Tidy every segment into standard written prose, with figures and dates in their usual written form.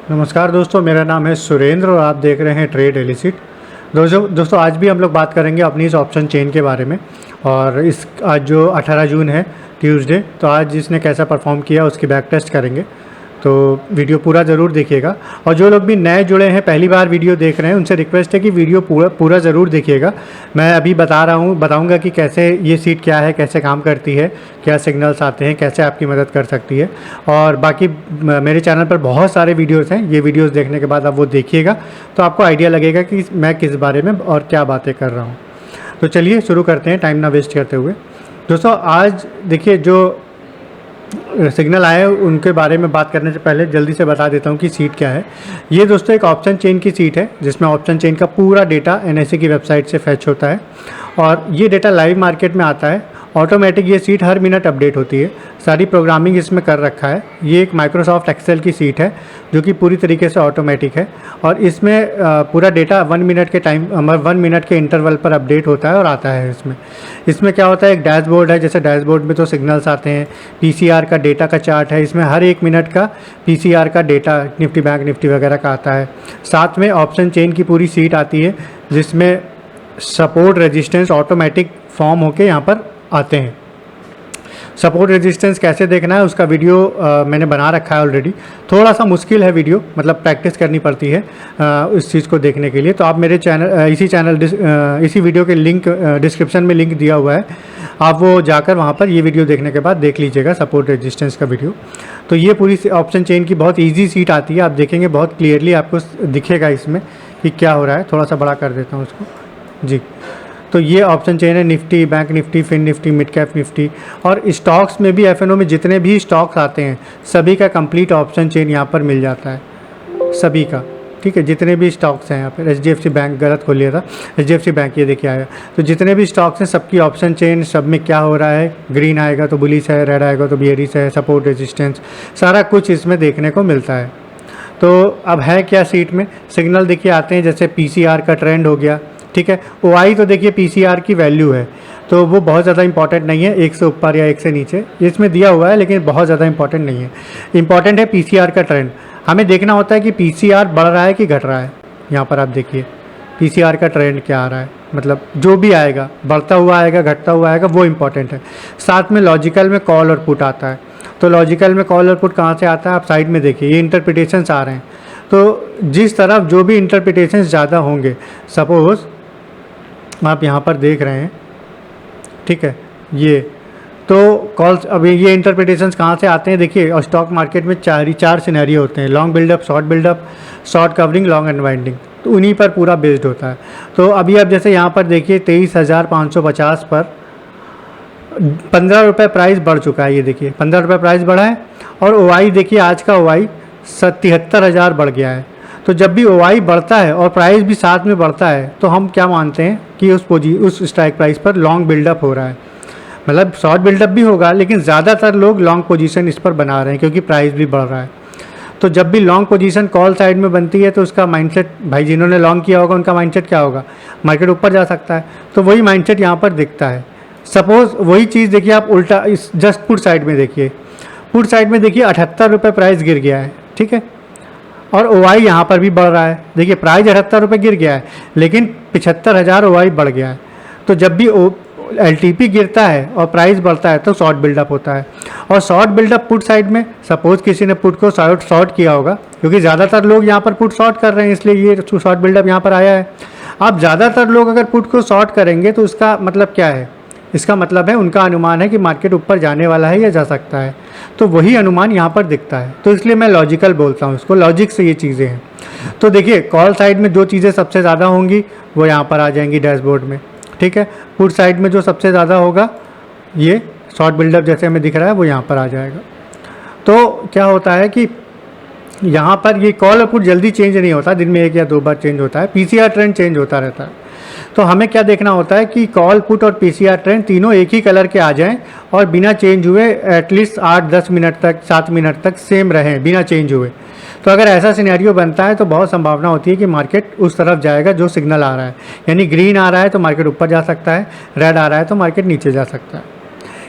नमस्कार दोस्तों, मेरा नाम है सुरेंद्र और आप देख रहे हैं ट्रेड एलिसिट। दोस्तों आज भी हम लोग बात करेंगे अपनी इस ऑप्शन चेन के बारे में। और इस आज जो 18 जून है ट्यूसडे, तो आज इसने कैसा परफॉर्म किया उसकी बैक टेस्ट करेंगे। तो वीडियो पूरा ज़रूर देखिएगा। और जो लोग भी नए जुड़े हैं, पहली बार वीडियो देख रहे हैं, उनसे रिक्वेस्ट है कि वीडियो पूरा ज़रूर देखिएगा। मैं अभी बताऊंगा कि कैसे ये सीट क्या है, कैसे काम करती है, क्या सिग्नल्स आते हैं, कैसे आपकी मदद कर सकती है। और बाकी मेरे चैनल पर बहुत सारे वीडियोस हैं, ये वीडियोस देखने के बाद आप वो देखिएगा तो आपको आइडिया लगेगा कि मैं किस बारे में और क्या बातें कर रहा हूँ। तो चलिए शुरू करते हैं, टाइम ना वेस्ट करते हुए। दोस्तों आज देखिए, जो सिग्नल आए उनके बारे में बात करने से पहले जल्दी से बता देता हूँ कि सीट क्या है। ये दोस्तों एक ऑप्शन चेन की सीट है जिसमें ऑप्शन चेन का पूरा डेटा NSE की वेबसाइट से फैच होता है और ये डेटा लाइव मार्केट में आता है। ऑटोमेटिक ये सीट हर मिनट अपडेट होती है, सारी प्रोग्रामिंग इसमें कर रखा है। ये एक माइक्रोसॉफ्ट एक्सेल की सीट है जो कि पूरी तरीके से ऑटोमेटिक है और इसमें पूरा डेटा 1 मिनट के इंटरवल पर अपडेट होता है और आता है। इसमें क्या होता है, एक डैशबोर्ड है। जैसे डैशबोर्ड में तो सिग्नल्स आते हैं, PCR का डेटा का चार्ट है, इसमें हर 1 मिनट का PCR का डेटा निफ्टी बैंक निफ्टी वगैरह का आता है। साथ में ऑप्शन चेन की पूरी सीट आती है जिसमें सपोर्ट रेजिस्टेंस ऑटोमेटिक फॉर्म होके यहाँ पर आते हैं। सपोर्ट रेजिस्टेंस कैसे देखना है उसका वीडियो मैंने बना रखा है ऑलरेडी। थोड़ा सा मुश्किल है वीडियो, मतलब प्रैक्टिस करनी पड़ती है इस चीज़ को देखने के लिए। तो आप मेरे इसी वीडियो के लिंक डिस्क्रिप्शन में लिंक दिया हुआ है, आप वो जाकर वहाँ पर ये वीडियो देखने के बाद देख लीजिएगा सपोर्ट रेजिस्टेंस का वीडियो। तो ये पूरी ऑप्शन चेन की बहुत ईजी सीट आती है, आप देखेंगे बहुत क्लियरली आपको दिखेगा इसमें कि क्या हो रहा है। थोड़ा सा बड़ा कर देता हूँ उसको जी। तो ये ऑप्शन चेन है Nifty bank Nifty, fin Nifty, mid cap Nifty और स्टॉक्स में भी FNO में जितने भी स्टॉक्स आते हैं सभी का कंप्लीट ऑप्शन चेन यहाँ पर मिल जाता है, सभी का। ठीक है, जितने भी स्टॉक्स हैं यहाँ पर, HDFC बैंक गलत खोल लिया था, HDFC बैंक ये देखिए आया। तो जितने भी स्टॉक्स हैं सबकी ऑप्शन चेन, सब में क्या हो रहा है, ग्रीन आएगा तो बुलिश है, रेड आएगा तो बेयरिश है, सपोर्ट रेजिस्टेंस सारा कुछ इसमें देखने को मिलता है। तो अब है क्या सीट में, सिग्नल देखिए आते हैं, जैसे PCR का ट्रेंड हो गया। ठीक है, OI तो देखिए PCR की वैल्यू है तो वो बहुत ज़्यादा इंपॉर्टेंट नहीं है, 1 से ऊपर या 1 से नीचे इसमें दिया हुआ है, लेकिन बहुत ज़्यादा इंपॉर्टेंट नहीं है। इंपॉर्टेंट है PCR का ट्रेंड। हमें देखना होता है कि PCR बढ़ रहा है कि घट रहा है। यहाँ पर आप देखिए PCR का ट्रेंड क्या आ रहा है, मतलब जो भी आएगा, बढ़ता हुआ आएगा, घटता हुआ आएगा, वो इंपॉर्टेंट है। साथ में लॉजिकल में कॉल और पुट आता है। तो लॉजिकल में कॉल और पुट कहाँ से आता है, आप साइड में देखिए, ये इंटरप्रिटेशंस आ रहे हैं। तो जिस तरफ जो भी इंटरप्रिटेशंस ज़्यादा होंगे, सपोज़ आप यहाँ पर देख रहे हैं, ठीक है, ये तो कॉल्स। अब ये इंटरप्रिटेशंस कहाँ से आते हैं देखिए, और स्टॉक मार्केट में चार सिनेरियो होते हैं, long buildup, short covering, long unwinding. तो उन्हीं पर पूरा बेस्ड होता है। तो अभी आप जैसे यहाँ पर देखिए 23,550 पर 15 रुपये प्राइस बढ़ चुका है। ये देखिए 15 रुपये प्राइस बढ़ा है और OI देखिए, आज का OI 73,000 बढ़ गया है। तो जब भी OI बढ़ता है और प्राइस भी साथ में बढ़ता है तो हम क्या मानते हैं कि उस स्ट्राइक प्राइस पर लॉन्ग बिल्डअप हो रहा है। मतलब शॉर्ट बिल्डअप भी होगा, लेकिन ज़्यादातर लोग लॉन्ग पोजीशन इस पर बना रहे हैं क्योंकि प्राइस भी बढ़ रहा है। तो जब भी लॉन्ग पोजीशन कॉल साइड में बनती है तो उसका माइंडसेट, भाई जिन्होंने लॉन्ग किया होगा उनका माइंडसेट क्या होगा, मार्केट ऊपर जा सकता है। तो वही माइंडसेट यहाँ पर दिखता है। सपोज़ वही चीज़ देखिए आप उल्टा, इस जस्ट पुट साइड में देखिए, पुट साइड में देखिए 78 रुपये प्राइस गिर गया है। ठीक है, और OI यहाँ पर भी बढ़ रहा है। देखिए प्राइस 78 रुपये गिर गया है, लेकिन 75,000 OI बढ़ गया है। तो जब भी LTP गिरता है और प्राइस बढ़ता है तो शॉर्ट बिल्डअप होता है। और शॉर्ट बिल्डअप पुट साइड में, सपोज किसी ने पुट को शॉर्ट किया होगा, क्योंकि ज़्यादातर लोग यहाँ पर पुट शॉर्ट कर रहे हैं, इसलिए ये शॉर्ट बिल्डअप यहाँ पर आया है। अब ज़्यादातर लोग अगर पुट को शॉर्ट करेंगे तो उसका मतलब क्या है, इसका मतलब है उनका अनुमान है कि मार्केट ऊपर जाने वाला है या जा सकता है। तो वही अनुमान यहाँ पर दिखता है। तो इसलिए मैं लॉजिकल बोलता हूँ इसको, लॉजिक से ये चीज़ें हैं। तो देखिए कॉल साइड में जो चीज़ें सबसे ज़्यादा होंगी वो यहाँ पर आ जाएंगी डैशबोर्ड में। ठीक है, पुट साइड में जो सबसे ज़्यादा होगा, ये शॉर्ट बिल्डअप जैसे हमें दिख रहा है, वो यहाँ पर आ जाएगा। तो क्या होता है कि यहाँ पर ये कॉल और पुट जल्दी चेंज नहीं होता, दिन में 1 या 2 बार चेंज होता है। PCR ट्रेंड चेंज होता रहता है। तो हमें क्या देखना होता है कि कॉल पुट और PCR ट्रेंड तीनों एक ही कलर के आ जाएं और बिना चेंज हुए एटलीस्ट 8-10 मिनट तक, 7 मिनट तक सेम रहें बिना चेंज हुए। तो अगर ऐसा सिनेरियो बनता है तो बहुत संभावना होती है कि मार्केट उस तरफ जाएगा जो सिग्नल आ रहा है। यानी ग्रीन आ रहा है तो मार्केट ऊपर जा सकता है, रेड आ रहा है तो मार्केट नीचे जा सकता है।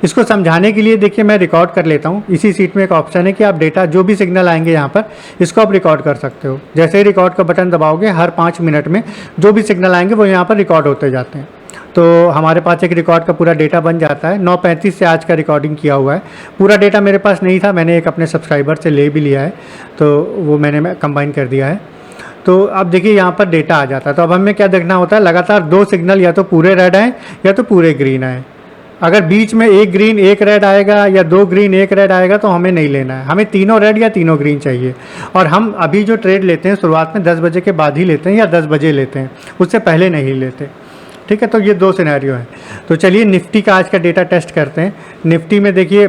इसको समझाने के लिए देखिए मैं रिकॉर्ड कर लेता हूँ। इसी सीट में एक ऑप्शन है कि आप डेटा जो भी सिग्नल आएंगे यहाँ पर, इसको आप रिकॉर्ड कर सकते हो। जैसे ही रिकॉर्ड का बटन दबाओगे, हर 5 मिनट में जो भी सिग्नल आएंगे वो यहाँ पर रिकॉर्ड होते जाते हैं। तो हमारे पास एक रिकॉर्ड का पूरा डेटा बन जाता है। 9:35 से आज का रिकॉर्डिंग किया हुआ है। पूरा डेटा मेरे पास नहीं था, मैंने एक अपने सब्सक्राइबर से ले भी लिया है, तो वो मैंने कंबाइन कर दिया है। तो अब देखिए यहाँ पर डेटा आ जाता है। तो अब हमें क्या देखना होता है, लगातार 2 सिग्नल या तो पूरे रेड आए या तो पूरे ग्रीन आए। अगर बीच में एक ग्रीन एक रेड आएगा या 2 ग्रीन एक रेड आएगा तो हमें नहीं लेना है, हमें तीनों रेड या तीनों ग्रीन चाहिए। और हम अभी जो ट्रेड लेते हैं शुरुआत में 10 बजे के बाद ही लेते हैं या 10 बजे लेते हैं, उससे पहले नहीं लेते। ठीक है, तो ये 2 सिनेरियो हैं। तो चलिए निफ्टी का आज का डेटा टेस्ट करते हैं। निफ्टी में देखिए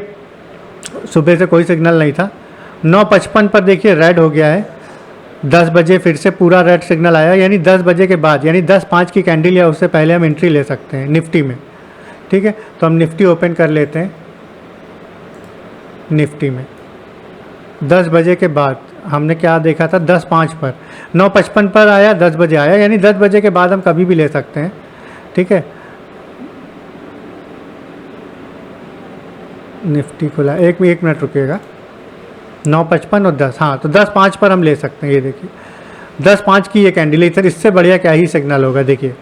सुबह से कोई सिग्नल नहीं था। 9:55 पर देखिए रेड हो गया है। 10 बजे फिर से पूरा रेड सिग्नल आया, यानी 10 बजे के बाद, यानी 10:05 की कैंडल या उससे पहले हम एंट्री ले सकते हैं निफ्टी में। ठीक है, तो हम निफ्टी ओपन कर लेते हैं। निफ्टी में 10 बजे के बाद हमने क्या देखा था, 10:05 पर, 9:55 पर आया, 10 बजे आया, यानी 10 बजे के बाद हम कभी भी ले सकते हैं। ठीक है, निफ्टी खुला, एक मिनट रुकिएगा। 9:55 और 10, हाँ, तो 10:05 पर हम ले सकते हैं। ये देखिए 10:05 की ये कैंडल है, इससे बढ़िया क्या ही सिग्नल होगा। देखिए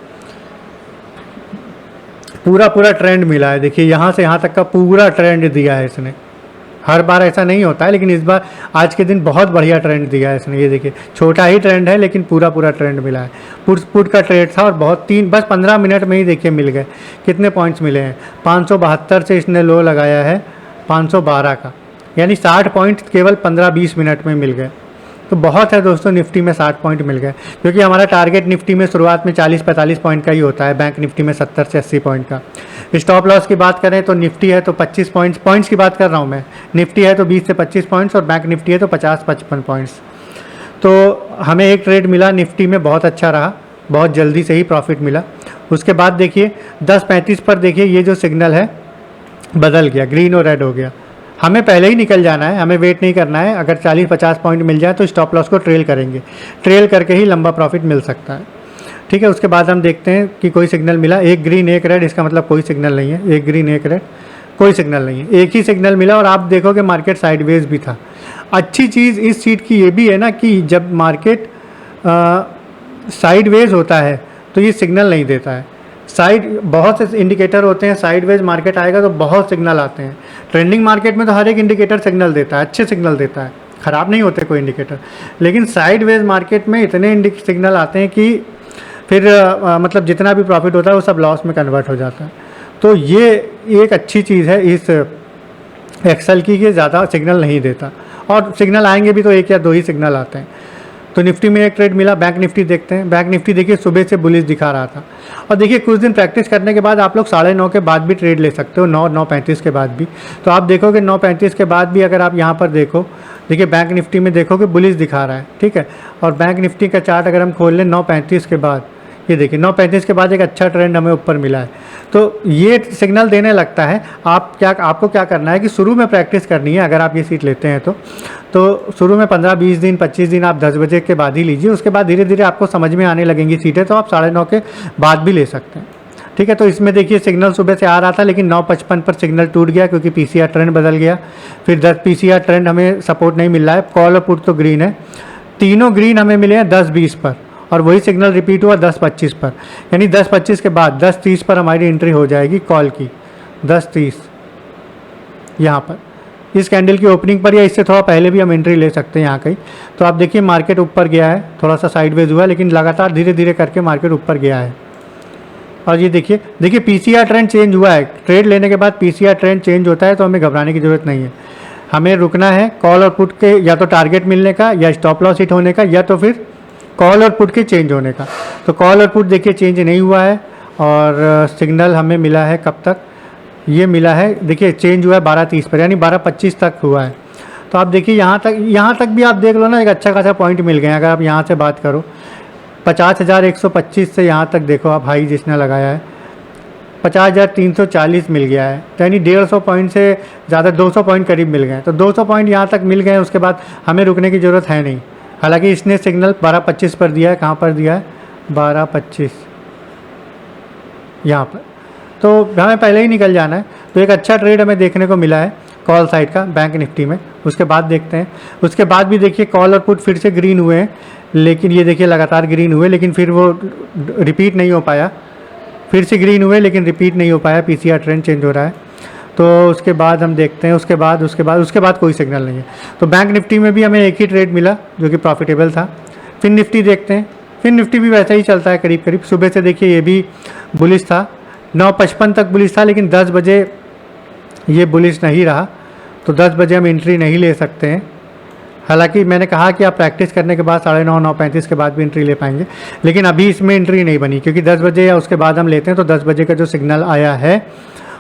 पूरा ट्रेंड मिला है। देखिए यहाँ से यहाँ तक का पूरा ट्रेंड दिया है इसने। हर बार ऐसा नहीं होता है, लेकिन इस बार आज के दिन बहुत बढ़िया ट्रेंड दिया है इसने। ये देखिए छोटा ही ट्रेंड है लेकिन पूरा ट्रेंड मिला है। पुट का ट्रेड था और बहुत बस 15 मिनट में ही देखिए मिल गए। कितने पॉइंट्स मिले हैं, 572 से इसने लो लगाया है 512 का, यानी 60 पॉइंट केवल 15-20 मिनट में मिल गए। तो बहुत है दोस्तों, निफ्टी में 60 पॉइंट मिल गए, क्योंकि हमारा टारगेट निफ्टी में शुरुआत में 40-45 पॉइंट का ही होता है, बैंक निफ्टी में 70 से 80 पॉइंट का। स्टॉप लॉस की बात करें तो निफ्टी है तो 25 पॉइंट्स की बात कर रहा हूँ मैं, निफ्टी है तो 20 से 25 पॉइंट्स और बैंक निफ्टी है तो 50-55 पॉइंट्स। तो हमें एक ट्रेड मिला निफ्टी में, बहुत अच्छा रहा, बहुत जल्दी से ही प्रॉफिट मिला। उसके बाद देखिए 10:35 पर देखिए ये जो सिग्नल है बदल गया, ग्रीन और रेड हो गया। हमें पहले ही निकल जाना है, हमें वेट नहीं करना है। अगर 40-50 पॉइंट मिल जाए तो स्टॉप लॉस को ट्रेल करेंगे, ट्रेल करके ही लंबा प्रॉफिट मिल सकता है। ठीक है, उसके बाद हम देखते हैं कि कोई सिग्नल मिला, एक ग्रीन एक रेड, इसका मतलब कोई सिग्नल नहीं है। एक ग्रीन एक रेड, कोई सिग्नल नहीं है, एक ही सिग्नल मिला और आप देखोगे मार्केट साइडवेज भी था। अच्छी चीज़ इस सीट की ये भी है ना कि जब मार्केट साइडवेज होता है तो ये सिग्नल नहीं देता है। बहुत से इंडिकेटर होते हैं, साइडवेज मार्केट आएगा तो बहुत सिग्नल आते हैं। ट्रेंडिंग मार्केट में तो हर एक इंडिकेटर सिग्नल देता है, अच्छे सिग्नल देता है, ख़राब नहीं होते कोई इंडिकेटर। लेकिन साइडवेज मार्केट में इतने सिग्नल आते हैं कि फिर मतलब जितना भी प्रॉफिट होता है वो सब लॉस में कन्वर्ट हो जाता है। तो ये एक अच्छी चीज़ है इस एक्सेल की कि ज़्यादा सिग्नल नहीं देता, और सिग्नल आएंगे भी तो 1 या 2 ही सिग्नल आते हैं। तो निफ्टी में एक ट्रेड मिला। बैंक निफ्टी देखते हैं। बैंक निफ्टी देखिए सुबह से बुलिश दिखा रहा था, और देखिए कुछ दिन प्रैक्टिस करने के बाद आप लोग 9:30 के बाद भी ट्रेड ले सकते हो, 9:35 के बाद भी। तो आप देखोगे 9:35 के बाद भी अगर आप यहाँ पर देखिए बैंक निफ्टी में देखोगे बुलिश दिखा रहा है। ठीक है, और बैंक निफ्टी का चार्ट अगर हम खोल लें 9:35 के बाद, ये देखिए 9:35 के बाद एक अच्छा ट्रेंड हमें ऊपर मिला है। तो ये सिग्नल देने लगता है। आपको क्या करना है कि शुरू में प्रैक्टिस करनी है। अगर आप ये सीट लेते हैं तो शुरू में 15-20 दिन 25 दिन आप 10 बजे के बाद ही लीजिए। उसके बाद धीरे धीरे आपको समझ में आने लगेंगी सीटें, तो आप 9:30 के बाद भी ले सकते हैं। ठीक है, तो इसमें देखिए सिग्नल सुबह से आ रहा था, लेकिन 9:55 पर सिग्नल टूट गया क्योंकि पीसीआर ट्रेंड बदल गया। फिर 10 पीसीआर ट्रेंड हमें सपोर्ट नहीं मिल रहा है। कॉल और पुट तो ग्रीन है, तीनों ग्रीन हमें मिले हैं 10-20 पर, और वही सिग्नल रिपीट हुआ 10:25 पर, यानी 10:25 के बाद 10:30 पर हमारी एंट्री हो जाएगी कॉल की। 10:30 यहाँ पर इस कैंडल की ओपनिंग पर या इससे थोड़ा पहले भी हम एंट्री ले सकते हैं यहाँ कहीं। तो आप देखिए मार्केट ऊपर गया है, थोड़ा सा साइडवेज हुआ है, लेकिन लगातार धीरे धीरे करके मार्केट ऊपर गया है। और ये देखिए पीसीआर ट्रेंड चेंज हुआ है। ट्रेड लेने के बाद पीसीआर ट्रेंड चेंज होता है तो हमें घबराने की ज़रूरत नहीं है। हमें रुकना है कॉल और पुट के या तो टारगेट मिलने का, या स्टॉप लॉस हिट होने का, या तो फिर कॉल और पुट के चेंज होने का। तो कॉल और पुट देखिए चेंज नहीं हुआ है, और सिग्नल हमें मिला है कब तक, ये मिला है देखिए चेंज हुआ है 12:30 पर, यानी 12:25 तक हुआ है। तो आप देखिए यहाँ तक भी आप देख लो ना, एक अच्छा खासा पॉइंट मिल गए। अगर आप यहाँ से बात करो 50,125 से यहाँ तक देखो आप, हाई जिसने लगाया है 50,340 मिल गया है, तो यानी 150 पॉइंट से ज़्यादा 200 पॉइंट करीब मिल गए। तो 200 पॉइंट यहाँ तक मिल गए, उसके बाद हमें रुकने की ज़रूरत है नहीं। हालांकि इसने सिग्नल 12:25 पर दिया है। कहाँ पर दिया है? 12:25 यहाँ पर। तो हमें पहले ही निकल जाना है। तो एक अच्छा ट्रेड हमें देखने को मिला है कॉल साइड का बैंक निफ्टी में। उसके बाद देखते हैं, उसके बाद भी देखिए कॉल और पुट फिर से ग्रीन हुए हैं, लेकिन ये देखिए लगातार ग्रीन हुए लेकिन फिर वो रिपीट नहीं हो पाया। फिर से ग्रीन हुए लेकिन रिपीट नहीं हो पाया, पीसीआर ट्रेंड चेंज हो रहा है। तो उसके बाद हम देखते हैं, उसके बाद कोई सिग्नल नहीं है। तो बैंक निफ्टी में भी हमें एक ही ट्रेड मिला जो कि प्रॉफिटेबल था। फिन निफ्टी देखते हैं, फिन निफ्टी भी वैसा ही चलता है करीब करीब। सुबह से देखिए ये भी बुलिश था, 9:55 तक बुलिश था, लेकिन 10 बजे ये बुलिश नहीं रहा, तो 10 बजे हम एंट्री नहीं ले सकते हैं। हालांकि मैंने कहा कि आप प्रैक्टिस करने के बाद 9:30 9:35 के बाद भी एंट्री ले पाएंगे, लेकिन अभी इसमें एंट्री नहीं बनी, क्योंकि 10 बजे या उसके बाद हम लेते हैं तो 10 बजे का जो सिग्नल आया है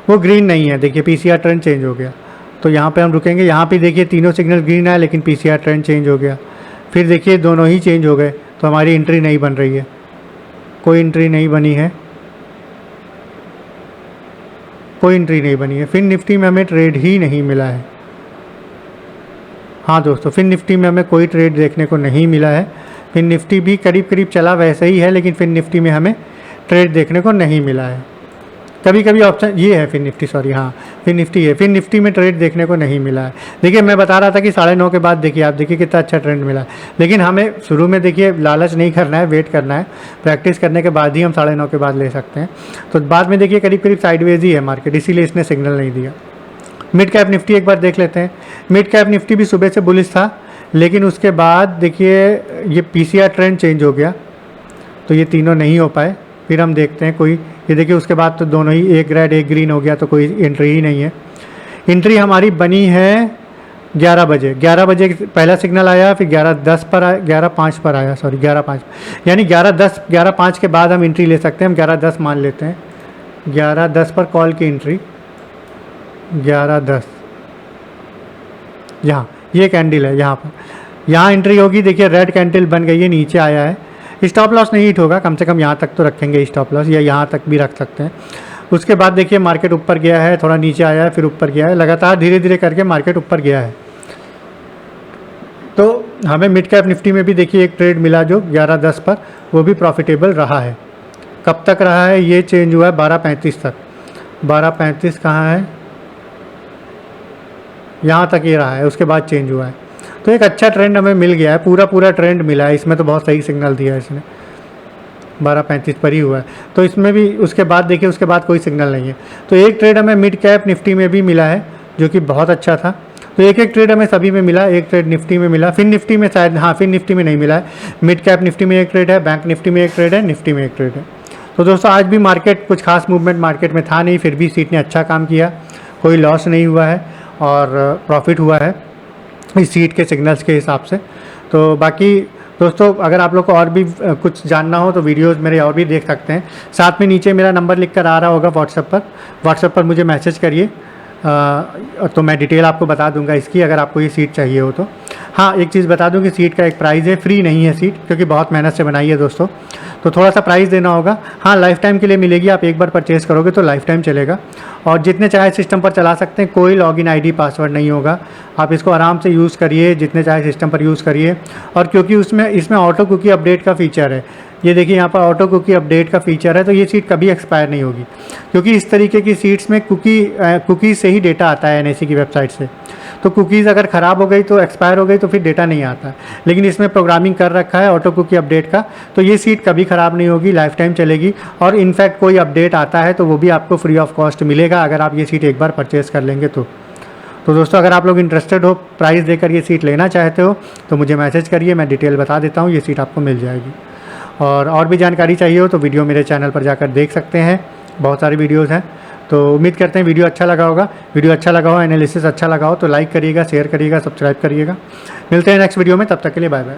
वो ग्रीन नहीं है। देखिए पीसीआर ट्रेंड चेंज हो गया, तो यहाँ पे हम रुकेंगे। यहाँ पे देखिए तीनों सिग्नल ग्रीन आया लेकिन पीसीआर ट्रेंड चेंज हो गया। फिर देखिए दोनों ही चेंज हो गए, तो हमारी एंट्री नहीं बन रही है, कोई एंट्री नहीं बनी है, कोई एंट्री नहीं बनी है। फिन निफ्टी में हमें ट्रेड ही नहीं मिला है। हाँ दोस्तों, फिन निफ्टी में हमें कोई ट्रेड देखने को नहीं मिला है। फिन निफ्टी भी करीब करीब चला वैसे ही है, लेकिन फिन निफ्टी में हमें ट्रेड देखने को नहीं मिला है। कभी कभी ऑप्शन ये है फिन निफ्टी, सॉरी हाँ फिन निफ्टी है, फिन निफ्टी में ट्रेड देखने को नहीं मिला है। देखिए मैं बता रहा था कि 9:30 के बाद देखिए, आप देखिए कितना अच्छा ट्रेंड मिला है, लेकिन हमें शुरू में देखिए लालच नहीं करना है, वेट करना है। प्रैक्टिस करने के बाद ही हम 9:30 के बाद ले सकते हैं। तो बाद में देखिए करीब करीब साइडवेज ही है मार्केट, इसीलिए इसने सिग्नल नहीं दिया। मिड कैप निफ्टी एक बार देख लेते हैं। मिड कैप निफ्टी भी सुबह से बुलिश था, लेकिन उसके बाद देखिए ये पीसीआर ट्रेंड चेंज हो गया, तो ये तीनों नहीं हो पाए। फिर हम देखते हैं कोई, ये देखिए उसके बाद तो दोनों ही एक रेड एक ग्रीन हो गया, तो कोई एंट्री ही नहीं है। एंट्री हमारी बनी है 11 बजे। 11 बजे पहला सिग्नल आया, फिर 11:10 पर आया, 11:05 पर आया, सॉरी 11:05, यानी 11:10 11:05 के बाद हम एंट्री ले सकते हैं। हम 11:10 मान लेते हैं, 11:10 पर कॉल की एंट्री, 11:10 यहाँ ये कैंडल है, यहाँ एंट्री होगी। देखिए रेड कैंडल बन गई है, नीचे आया है। स्टॉप लॉस नहीं हिट होगा, कम से कम यहाँ तक तो रखेंगे स्टॉप लॉस, या यहाँ तक भी रख सकते हैं। उसके बाद देखिए मार्केट ऊपर गया है, थोड़ा नीचे आया है, फिर ऊपर गया है, लगातार धीरे धीरे करके मार्केट ऊपर गया है। तो हमें मिड कैप निफ्टी में भी देखिए एक ट्रेड मिला जो 11:10 पर, वो भी प्रॉफिटेबल रहा है। कब तक रहा है, ये चेंज हुआ है 12:35 तक। 12:35 कहाँ है, यहाँ तक ये रहा है, उसके बाद चेंज हुआ है। तो एक अच्छा ट्रेंड हमें मिल गया है, पूरा ट्रेंड मिला है इसमें, तो बहुत सही सिग्नल दिया है इसने। 12:35 पर ही हुआ है, तो इसमें भी उसके बाद देखिए, उसके बाद कोई सिग्नल नहीं है। तो एक ट्रेड हमें मिड कैप निफ्टी में भी मिला है जो कि बहुत अच्छा था। तो एक ट्रेड हमें सभी में मिला, एक ट्रेड निफ्टी में मिला, फिन निफ्टी में शायद, हाँ फिन निफ्टी में नहीं मिला है। मिड कैप निफ्टी में एक ट्रेड है, बैंक निफ्टी में एक ट्रेड है, निफ्टी में एक ट्रेड है। तो दोस्तों आज भी मार्केट कुछ खास मूवमेंट मार्केट में था नहीं, फिर भी सीट ने अच्छा काम किया, कोई लॉस नहीं हुआ है और प्रॉफिट हुआ है इस सीट के सिग्नल्स के हिसाब से। तो बाकी दोस्तों अगर आप लोग को और भी कुछ जानना हो तो वीडियोस मेरे और भी देख सकते हैं। साथ में नीचे मेरा नंबर लिख कर आ रहा होगा व्हाट्सएप पर मुझे मैसेज करिए, तो मैं डिटेल आपको बता दूंगा इसकी, अगर आपको ये सीट चाहिए हो तो। हाँ एक चीज़ बता दूं कि सीट का एक प्राइस है, फ्री नहीं है सीट, क्योंकि बहुत मेहनत से बनाई है दोस्तों, तो थोड़ा सा प्राइस देना होगा। हाँ लाइफ टाइम के लिए मिलेगी, आप एक बार परचेज़ करोगे तो लाइफ टाइम चलेगा, और जितने चाहे सिस्टम पर चला सकते हैं, कोई लॉगिन आईडी पासवर्ड नहीं होगा। आप इसको आराम से यूज़ करिए, जितने चाहे सिस्टम पर यूज़ करिए। और क्योंकि इसमें ऑटो कुकी अपडेट का फीचर है, ये देखिए यहाँ पर ऑटो कुकी अपडेट का फीचर है, तो ये सीट कभी एक्सपायर नहीं होगी, क्योंकि इस तरीके की सीट्स में कुकीज़ से ही डेटा आता है एनआईसी की वेबसाइट से। तो कुकीज़ अगर ख़राब हो गई तो एक्सपायर हो गई तो फिर डेटा नहीं आता, लेकिन इसमें प्रोग्रामिंग कर रखा है ऑटो कुकी अपडेट का, तो ये सीट कभी ख़राब नहीं होगी, लाइफ टाइम चलेगी। और इनफैक्ट कोई अपडेट आता है तो वो भी आपको फ्री ऑफ कॉस्ट मिलेगा, अगर आप ये सीट एक बार परचेज़ कर लेंगे तो। तो दोस्तों अगर आप लोग इंटरेस्टेड हो, प्राइस देकर ये सीट लेना चाहते हो तो मुझे मैसेज करिए, मैं डिटेल बता देता हूँ, ये सीट आपको मिल जाएगी। और भी जानकारी चाहिए हो तो वीडियो मेरे चैनल पर जाकर देख सकते हैं, बहुत सारी वीडियोज़ हैं। तो उम्मीद करते हैं वीडियो अच्छा लगा होगा। वीडियो अच्छा लगा हो, एनालिसिस अच्छा लगा हो तो लाइक करिएगा, शेयर करिएगा, सब्सक्राइब करिएगा। मिलते हैं नेक्स्ट वीडियो में, तब तक के लिए बाय बाय।